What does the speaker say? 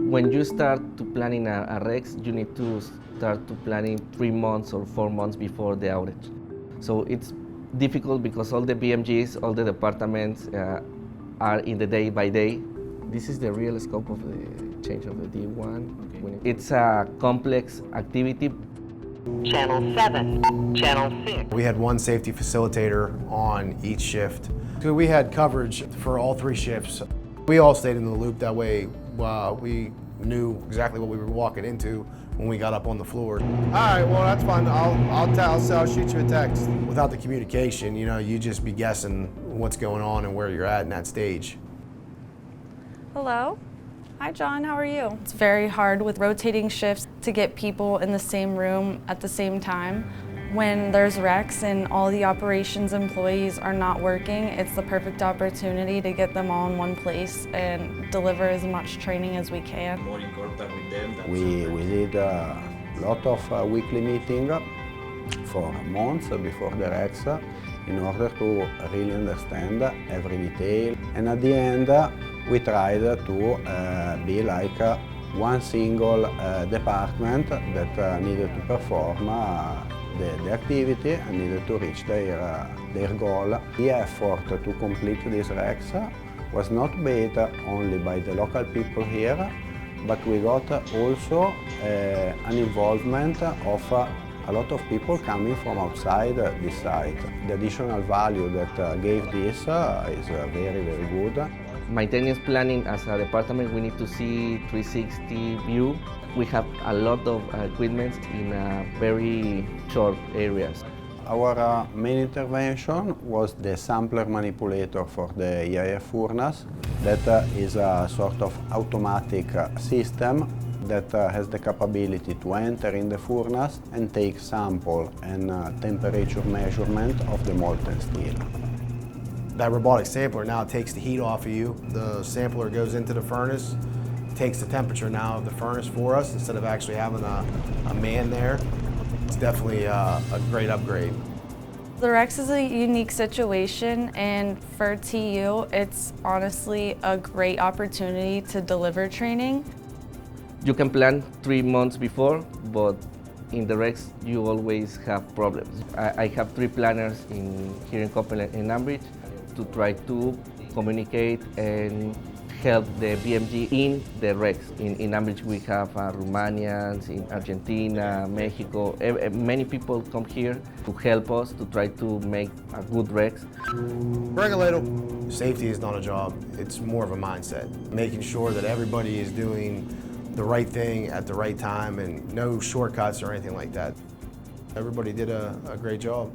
When you start to planning a REX, you need to start to planning 3 months or 4 months before the outage. So it's difficult because all the BMGs, all the departments are in the day by day. This is the real scope of the change of the D1. Okay. It's a complex activity. Channel 7, Channel 6. We had one safety facilitator on each shift. So we had coverage for all 3 shifts. We all stayed in the loop, that way we knew exactly what we were walking into when we got up on the floor. All right, well that's fine, I'll shoot you a text. Without the communication, you know, you just be guessing what's going on and where you're at in that stage. Hello. Hi John, how are you? It's very hard with rotating shifts to get people in the same room at the same time. When there's REX and all the operations employees are not working, it's the perfect opportunity to get them all in one place and deliver as much training as we can. More in contact with them. We did a lot of weekly meetings for months before the REX in order to really understand every detail. And at the end, we tried to be like one single department that needed to perform the activity and needed to reach their goal. The effort to complete this REX was not made only by the local people here, but we got also an involvement of a lot of people coming from outside this site. The additional value that gave this is very, very good. Maintenance planning as a department, we need to see 360 view. We have a lot of equipment in very short areas. Our main intervention was the sampler manipulator for the EIF furnace. That is a sort of automatic system that has the capability to enter in the furnace and take sample and temperature measurement of the molten steel. That robotic sampler now takes the heat off of you. The sampler goes into the furnace, takes the temperature now of the furnace for us instead of actually having a man there. It's definitely a great upgrade. The REX is a unique situation, and for TU, it's honestly a great opportunity to deliver training. You can plan 3 months before, but in the REX you always have problems. I have 3 planners here in Koppel and Ambridge to try to communicate and help the BMG in the REX. In Ambridge we have Romanians, in Argentina, Mexico. Many people come here to help us to try to make a good REX. Bring a little. Safety is not a job, it's more of a mindset. Making sure that everybody is doing the right thing at the right time and no shortcuts or anything like that. Everybody did a great job.